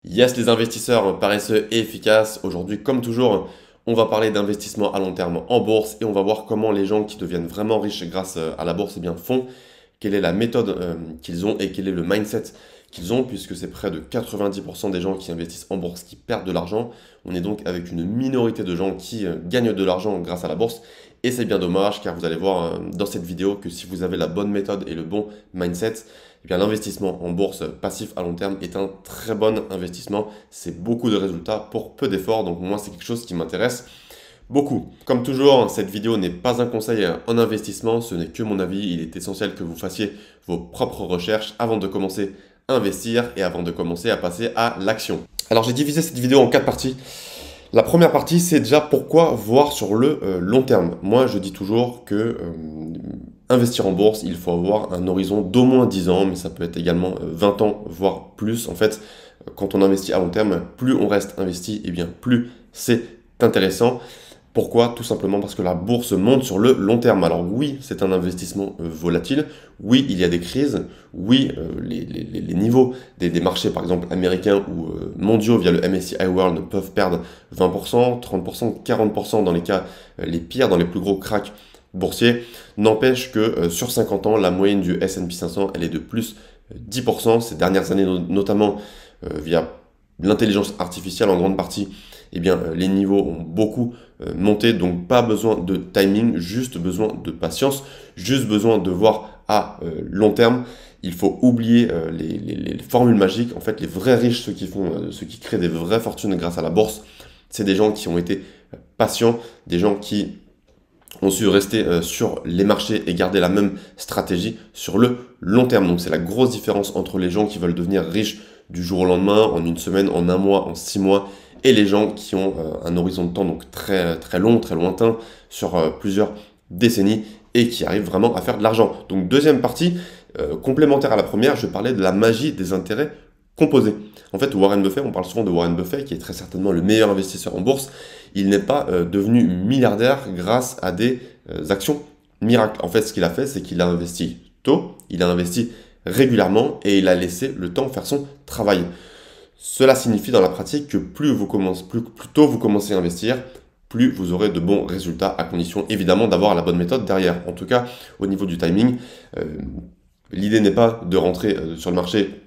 Yes, les investisseurs paresseux et efficaces. Aujourd'hui, comme toujours, on va parler d'investissement à long terme en bourse et on va voir comment les gens qui deviennent vraiment riches grâce à la bourse font, quelle est la méthode qu'ils ont et quel est le mindset qu'ils ont, puisque c'est près de 90% des gens qui investissent en bourse qui perdent de l'argent. On est donc avec une minorité de gens qui gagnent de l'argent grâce à la bourse. Et c'est bien dommage car vous allez voir dans cette vidéo que si vous avez la bonne méthode et le bon mindset, eh bien, l'investissement en bourse passif à long terme est un très bon investissement. C'est beaucoup de résultats pour peu d'efforts. Donc moi, c'est quelque chose qui m'intéresse beaucoup. Comme toujours, cette vidéo n'est pas un conseil en investissement. Ce n'est que mon avis. Il est essentiel que vous fassiez vos propres recherches avant de commencer à investir et avant de commencer à passer à l'action. Alors j'ai divisé cette vidéo en 4 parties. La première partie, c'est déjà pourquoi voir sur le long terme. Moi, je dis toujours que investir en bourse, il faut avoir un horizon d'au moins 10 ans, mais ça peut être également 20 ans, voire plus. En fait, quand on investit à long terme, plus on reste investi, et bien plus c'est intéressant. Pourquoi? Tout simplement parce que la bourse monte sur le long terme. Alors oui, c'est un investissement volatile. Oui, il y a des crises. Oui, les niveaux des marchés, par exemple américains ou mondiaux via le MSCI World peuvent perdre 20%, 30%, 40% dans les cas les pires, dans les plus gros cracks boursiers. N'empêche que sur 50 ans, la moyenne du S&P 500, elle est de plus 10%. Ces dernières années, notamment via l'intelligence artificielle en grande partie, eh bien, les niveaux ont beaucoup monté, donc pas besoin de timing, juste besoin de patience, juste besoin de voir à long terme. Il faut oublier les formules magiques. En fait, les vrais riches, ceux qui créent des vraies fortunes grâce à la bourse, c'est des gens qui ont été patients, des gens qui ont su rester sur les marchés et garder la même stratégie sur le long terme. Donc c'est la grosse différence entre les gens qui veulent devenir riches du jour au lendemain, en une semaine, en un mois, en 6 mois, et les gens qui ont un horizon de temps donc très, très long, très lointain, sur plusieurs décennies, et qui arrivent vraiment à faire de l'argent. Donc deuxième partie, complémentaire à la première, je parlais de la magie des intérêts composés. En fait, Warren Buffett, on parle souvent de Warren Buffett, qui est très certainement le meilleur investisseur en bourse. Il n'est pas devenu milliardaire grâce à des actions miracles. En fait, ce qu'il a fait, c'est qu'il a investi tôt, il a investi régulièrement et il a laissé le temps faire son travail. Cela signifie dans la pratique que plus tôt vous commencez à investir, plus vous aurez de bons résultats, à condition évidemment d'avoir la bonne méthode derrière. En tout cas, au niveau du timing, l'idée n'est pas de rentrer sur le marché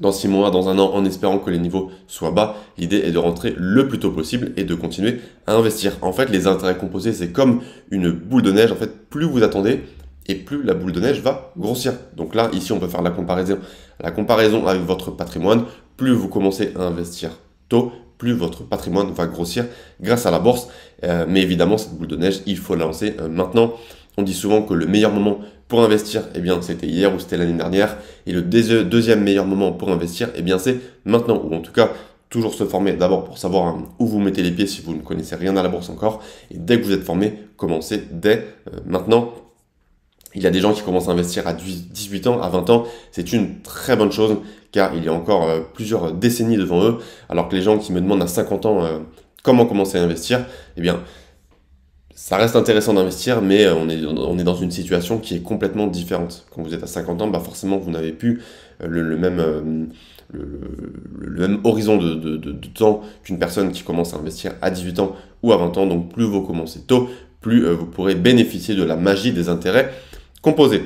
dans 6 mois, dans un an, en espérant que les niveaux soient bas. L'idée est de rentrer le plus tôt possible et de continuer à investir. En fait, les intérêts composés, c'est comme une boule de neige. En fait, plus vous attendez, et plus la boule de neige va grossir. Donc là, ici, on peut faire la comparaison. La comparaison avec votre patrimoine, plus vous commencez à investir tôt, plus votre patrimoine va grossir grâce à la bourse. Mais évidemment, cette boule de neige, il faut la lancer maintenant. On dit souvent que le meilleur moment pour investir, eh bien, c'était hier ou c'était l'année dernière. Et le deuxième meilleur moment pour investir, eh bien, c'est maintenant. Ou en tout cas, toujours se former d'abord pour savoir où vous mettez les pieds si vous ne connaissez rien à la bourse encore. Et dès que vous êtes formé, commencez dès maintenant. Il y a des gens qui commencent à investir à 18 ans, à 20 ans. C'est une très bonne chose car il y a encore plusieurs décennies devant eux. Alors que les gens qui me demandent à 50 ans comment commencer à investir, eh bien, ça reste intéressant d'investir, mais on est dans une situation qui est complètement différente. Quand vous êtes à 50 ans, bah forcément, vous n'avez plus le même, le même horizon de temps qu'une personne qui commence à investir à 18 ans ou à 20 ans. Donc, plus vous commencez tôt, plus vous pourrez bénéficier de la magie des intérêts composés.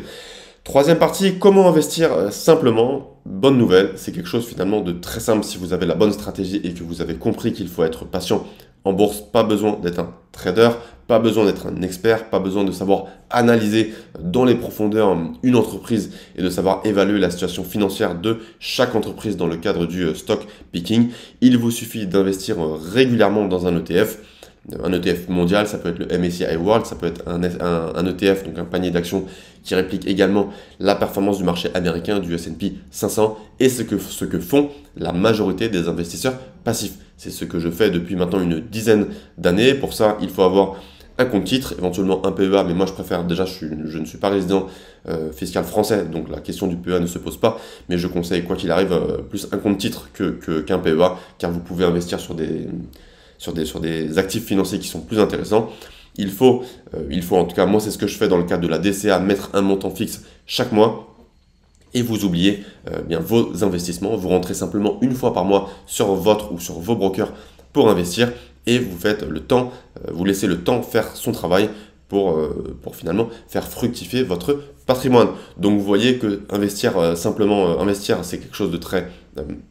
Troisième partie, comment investir simplement. Bonne nouvelle, c'est quelque chose finalement de très simple si vous avez la bonne stratégie et que vous avez compris qu'il faut être patient en bourse. Pas besoin d'être un trader, pas besoin d'être un expert, pas besoin de savoir analyser dans les profondeurs une entreprise et de savoir évaluer la situation financière de chaque entreprise dans le cadre du stock picking. Il vous suffit d'investir régulièrement dans un ETF. Un ETF mondial, ça peut être le MSCI World, ça peut être un ETF, donc un panier d'actions qui réplique également la performance du marché américain, du S&P 500, et ce que font la majorité des investisseurs passifs. C'est ce que je fais depuis maintenant une dizaine d'années. Pour ça, il faut avoir un compte titre, éventuellement un PEA, mais moi je préfère, déjà je ne suis pas résident fiscal français, donc la question du PEA ne se pose pas, mais je conseille quoi qu'il arrive plus un compte titre qu'un PEA, car vous pouvez investir sur des actifs financiers qui sont plus intéressants. Il faut en tout cas, moi c'est ce que je fais dans le cadre de la DCA, mettre un montant fixe chaque mois. et vous oubliez bien vos investissements. Vous rentrez simplement une fois par mois sur votre ou sur vos brokers pour investir et vous faites le temps, vous laissez le temps faire son travail pour finalement faire fructifier votre patrimoine. Donc vous voyez que investir, simplement investir, c'est quelque chose de très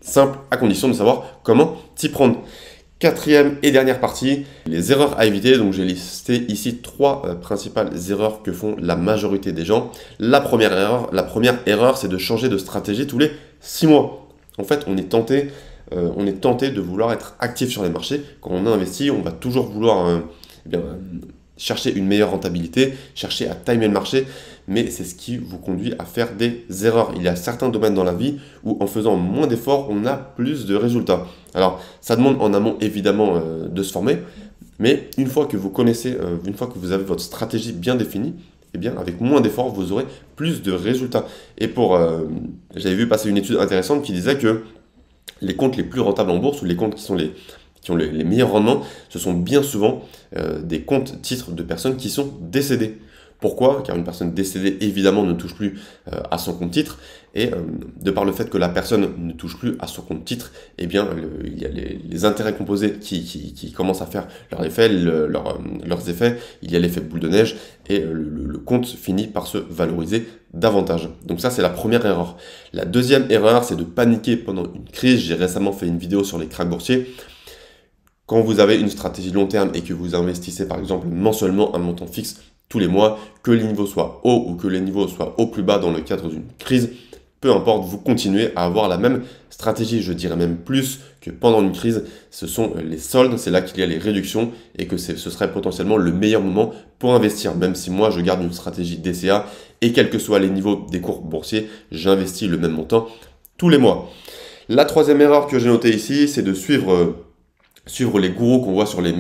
simple à condition de savoir comment s'y prendre. Quatrième et dernière partie, les erreurs à éviter. Donc j'ai listé ici trois principales erreurs que font la majorité des gens. La première erreur, c'est de changer de stratégie tous les 6 mois. En fait, on est tenté de vouloir être actif sur les marchés. Quand on a investi, on va toujours vouloir chercher une meilleure rentabilité, chercher à timer le marché, mais c'est ce qui vous conduit à faire des erreurs. Il y a certains domaines dans la vie où en faisant moins d'efforts, on a plus de résultats. Alors, ça demande en amont évidemment de se former, mais une fois que vous connaissez, une fois que vous avez votre stratégie bien définie, eh bien, avec moins d'efforts, vous aurez plus de résultats. Et j'avais vu passer une étude intéressante qui disait que les comptes les plus rentables en bourse ou les comptes qui ont les meilleurs rendements, ce sont bien souvent des comptes titres de personnes qui sont décédées. Pourquoi? Car une personne décédée, évidemment, ne touche plus à son compte titre. Et de par le fait que la personne ne touche plus à son compte titre, eh bien, il y a les intérêts composés qui commencent à faire leurs effets. Il y a l'effet boule de neige et le compte finit par se valoriser davantage. Donc ça, c'est la première erreur. La deuxième erreur, c'est de paniquer pendant une crise. J'ai récemment fait une vidéo sur les krachs boursiers. Quand vous avez une stratégie long terme et que vous investissez par exemple mensuellement un montant fixe tous les mois, que les niveaux soient hauts ou que les niveaux soient au plus bas dans le cadre d'une crise, peu importe, vous continuez à avoir la même stratégie. Je dirais même plus que pendant une crise, ce sont les soldes, c'est là qu'il y a les réductions et que ce serait potentiellement le meilleur moment pour investir. Même si moi, je garde une stratégie DCA et quels que soient les niveaux des cours boursiers, j'investis le même montant tous les mois. La troisième erreur que j'ai notée ici, c'est de suivre les gourous qu'on voit sur les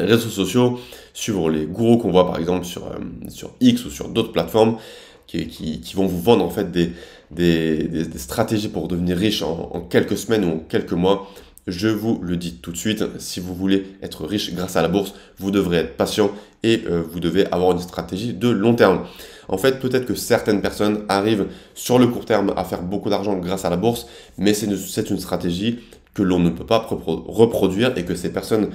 réseaux sociaux, suivre les gourous qu'on voit par exemple sur X ou sur d'autres plateformes qui vont vous vendre en fait des stratégies pour devenir riche en quelques semaines ou en quelques mois. Je vous le dis tout de suite, si vous voulez être riche grâce à la bourse, vous devrez être patient et vous devez avoir une stratégie de long terme. En fait, peut-être que certaines personnes arrivent sur le court terme à faire beaucoup d'argent grâce à la bourse, mais c'est une stratégie que l'on ne peut pas reproduire et que ces personnes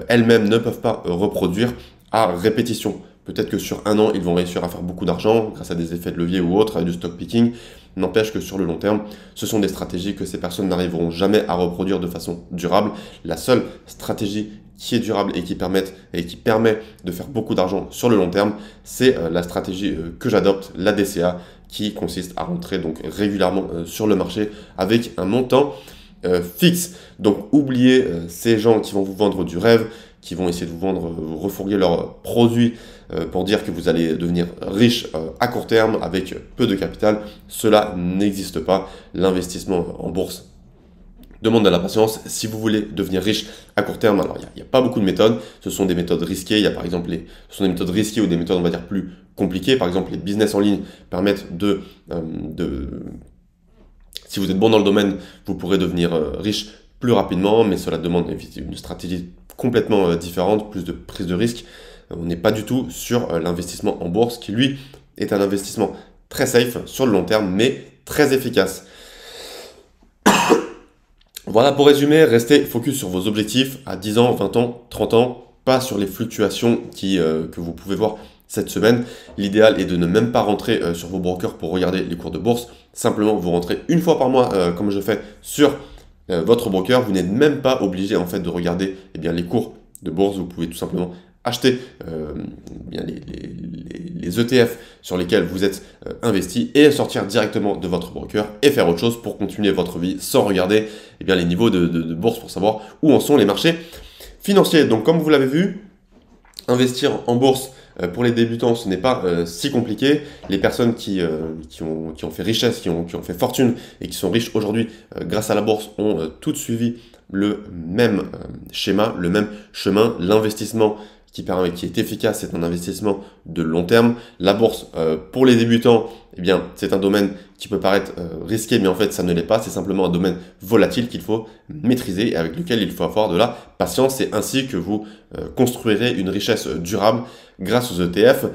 elles-mêmes ne peuvent pas reproduire à répétition. Peut-être que sur un an, ils vont réussir à faire beaucoup d'argent grâce à des effets de levier ou autres, à du stock picking. N'empêche que sur le long terme, ce sont des stratégies que ces personnes n'arriveront jamais à reproduire de façon durable. La seule stratégie qui est durable et qui permet de faire beaucoup d'argent sur le long terme, c'est la stratégie que j'adopte, la DCA, qui consiste à rentrer donc régulièrement sur le marché avec un montant fixe. Donc oubliez ces gens qui vont vous vendre du rêve, qui vont essayer de vous refourguer leurs produits pour dire que vous allez devenir riche à court terme avec peu de capital. Cela n'existe pas. L'investissement en bourse demande de la patience. Si vous voulez devenir riche à court terme, alors il n'y a pas beaucoup de méthodes. Ce sont des méthodes risquées. Il y a par exemple ce sont des méthodes risquées ou des méthodes, on va dire, plus compliquées. Par exemple, les business en ligne permettent si vous êtes bon dans le domaine, vous pourrez devenir riche plus rapidement, mais cela demande une stratégie complètement différente, plus de prise de risque. On n'est pas du tout sur l'investissement en bourse, qui lui est un investissement très safe sur le long terme, mais très efficace. Voilà, pour résumer, restez focus sur vos objectifs à 10 ans, 20 ans, 30 ans, pas sur les fluctuations que vous pouvez voir cette semaine. L'idéal est de ne même pas rentrer sur vos brokers pour regarder les cours de bourse. Simplement, vous rentrez une fois par mois, comme je fais sur votre broker. Vous n'êtes même pas obligé en fait de regarder les cours de bourse. Vous pouvez tout simplement acheter les ETF sur lesquels vous êtes investi et sortir directement de votre broker et faire autre chose pour continuer votre vie sans regarder les niveaux de bourse pour savoir où en sont les marchés financiers. Donc comme vous l'avez vu, investir en bourse pour les débutants, ce n'est pas si compliqué. Les personnes qui ont fait richesse, qui ont fait fortune et qui sont riches aujourd'hui grâce à la bourse ont toutes suivi le même schéma, le même chemin. L'investissement qui est efficace, c'est un investissement de long terme. La bourse, pour les débutants, c'est un domaine qui peut paraître risqué, mais en fait, ça ne l'est pas. C'est simplement un domaine volatile qu'il faut maîtriser et avec lequel il faut avoir de la patience. C'est ainsi que vous construirez une richesse durable grâce aux ETF.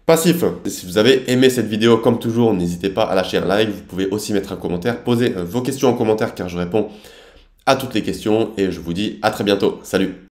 passif. Et si vous avez aimé cette vidéo, comme toujours, n'hésitez pas à lâcher un like. Vous pouvez aussi mettre un commentaire, poser vos questions en commentaire car je réponds à toutes les questions et je vous dis à très bientôt. Salut!